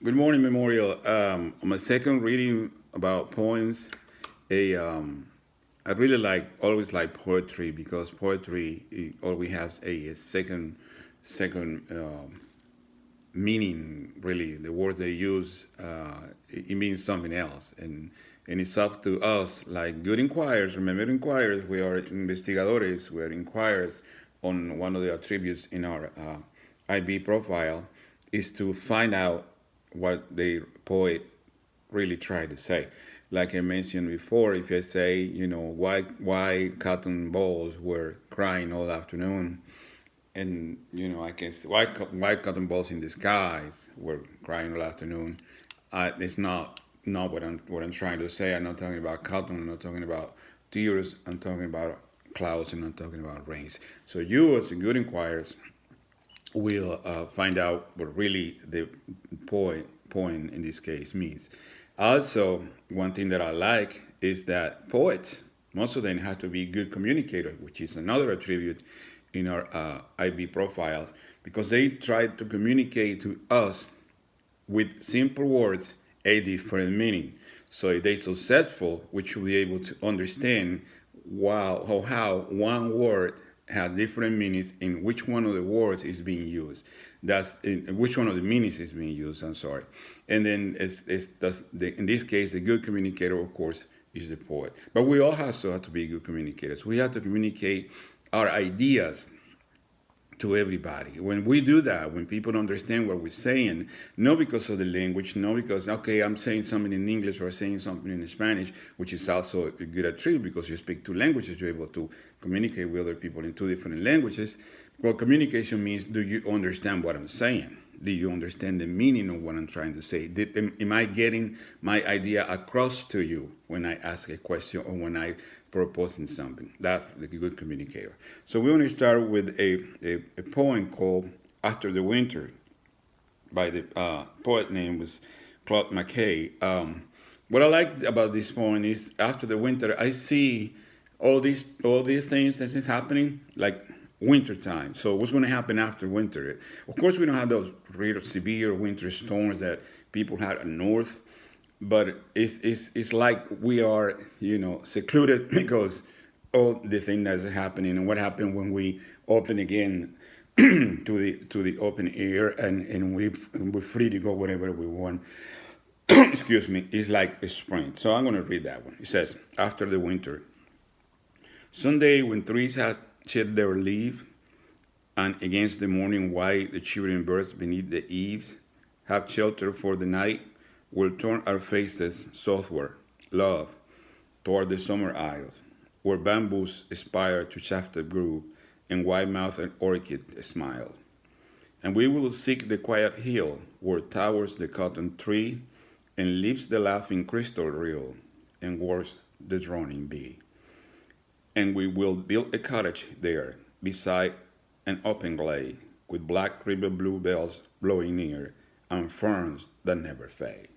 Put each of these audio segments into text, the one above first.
Good morning, Memorial. On my second reading about poems, a I really always like poetry because poetry it always has a second meaning. Really, the words they use it means something else, and it's up to us, like good inquirers. Remember, inquirers, we are investigadores. We are inquirers on one of the attributes in our IB profile is to find out what the poet really tried to say. Like I mentioned before, if I say, why cotton balls were crying all afternoon, and I can see why cotton balls in the skies were crying all afternoon. It's not what I'm trying to say. I'm not talking about cotton. I'm not talking about tears. I'm talking about clouds, and I'm talking about rains. So you, as a good inquirers, will find out what really the point in this case means. Also, one thing that I like is that poets, most of them have to be good communicators, which is another attribute in our IB profiles, because they try to communicate to us with simple words a different meaning. So if they're successful, we should be able to understand how one word has different meanings in which one of the words is being used. That's in which one of the meanings is being used. I'm sorry. And then in this case, the good communicator, of course, is the poet. But we all also have to be good communicators. We have to communicate our ideas to everybody. When we do that, when people understand what we're saying, not because of the language, not because, okay, I'm saying something in English or saying something in Spanish, which is also a good attribute because you speak two languages, you're able to communicate with other people in two different languages. Well, communication means, do you understand what I'm saying? Do you understand the meaning of what I'm trying to say? Am I getting my idea across to you when I ask a question or when I proposing something? That's the good communicator. So we want to start with a poem called After the Winter by the poet name was Claude McKay. What I like about this poem is after the winter, I see all these things that is happening like winter time. So what's going to happen after winter? Of course, we don't have those real severe winter storms that people had in north, but it's like we are secluded because all the thing that's happening and what happened when we open again to the open air and we're free to go wherever we want. Excuse me, it's like a spring. So I'm going to read that one. It says, after the winter, Sunday when trees had shed their leaf, and against the morning white the shivering birds beneath the eaves have shelter for the night, we'll turn our faces southward, love, toward the summer isles, where bamboos aspire to shafted grove, and white-mouthed orchid smile. And we will seek the quiet hill where towers the cotton tree, and leaps the laughing crystal rill, and whirs the droning bee. And we will build a cottage there beside an open glade, with black river bluebells blowing near, and ferns that never fade.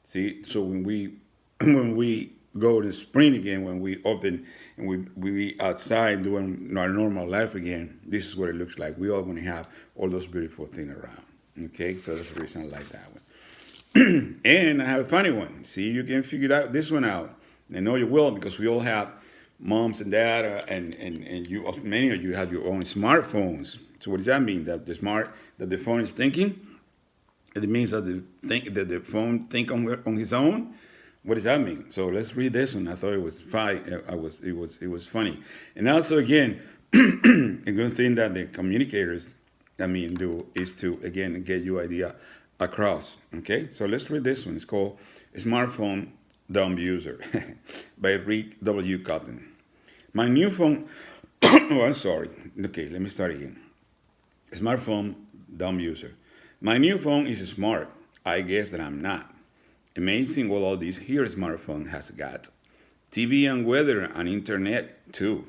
See, so when we when we go to spring again, when we open and we be outside doing our normal life again, this is what it looks like. We all going to have all those beautiful things around. Okay, so that's the reason I like that one. And I have a funny one. See, you can figure this one out. I know you will because we all have moms and dad, and you, many of you have your own smartphones. So what does that mean? That the phone is thinking? It means that the phone think on his own. What does that mean? So let's read this one. I thought it was fine. It was funny, and also again, a good thing that the communicators, do is to again get your idea across. Okay, so let's read this one. It's called "Smartphone Dumb User" by Rick W. Cotton. My new phone. Oh, I'm sorry. Okay, let me start again. Smartphone dumb user. My new phone is smart. I guess that I'm not. Amazing what all this here smartphone has got. TV and weather and internet too.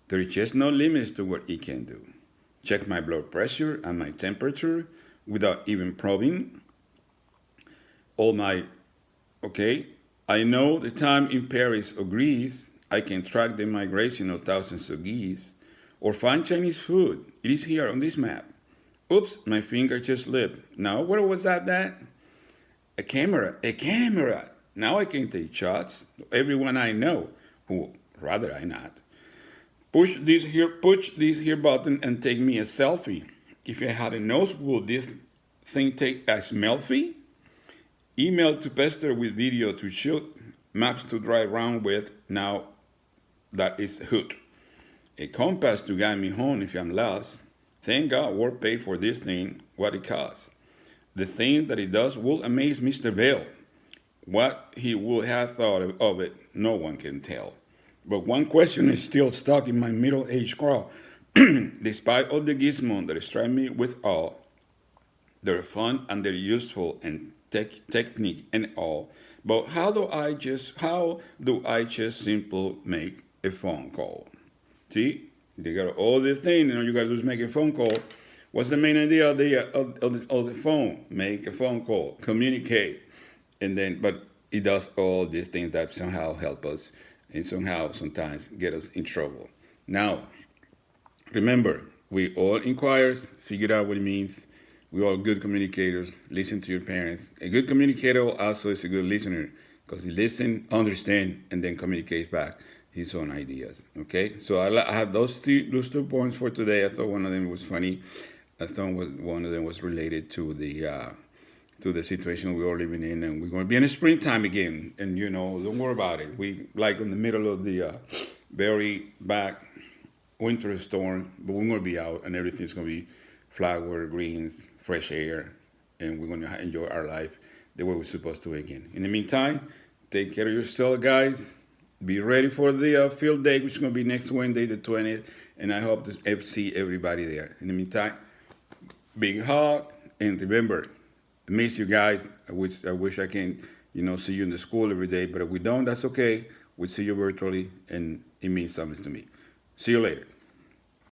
There's just no limits to what it can do. Check my blood pressure and my temperature without even probing. All my, okay, I know the time in Paris or Greece. I can track the migration of thousands of geese. Or find Chinese food. It is here on this map. Oops, my finger just slipped. Now, where was that? A camera. Now I can take shots. Everyone I know, who rather I not, push this here button and take me a selfie. If I had a nose, would this thing take a selfie? Email to pester with video to shoot, maps to drive around with. Now that is hoot. A compass to guide me home if I'm lost. Thank God work paid for this thing, what it costs. The thing that it does will amaze Mr. Bell. What he would have thought of it, no one can tell. But one question is still stuck in my middle-aged craw. Despite all the gizmos that strike me with awe, they're fun and they're useful and technique and all. But how do I just simple make a phone call? See, they got all the thing. You got to do is make a phone call. What's the main idea of the phone? Make a phone call, communicate, and then but it does all these things that somehow help us and somehow sometimes get us in trouble. Now, remember, we all inquirers, figure out what it means. We all good communicators. Listen to your parents. A good communicator also is a good listener because he listens, understands, and then communicates back his own ideas. Okay, so I have those 2 points for today. I thought one of them was funny. I thought one of them was related to the situation we're all living in, and we're going to be in the springtime again. And don't worry about it. We like in the middle of the very back winter storm, but we're going to be out, and everything's going to be flower, greens, fresh air, and we're going to enjoy our life the way we're supposed to again. In the meantime, take care of yourself, guys. Be ready for the field day, which is going to be next Wednesday, the 20th, and I hope to see everybody there. In the meantime, big hug, and remember, I miss you guys. I wish I can, see you in the school every day, but if we don't, that's okay. We see you virtually, and it means something to me. See you later.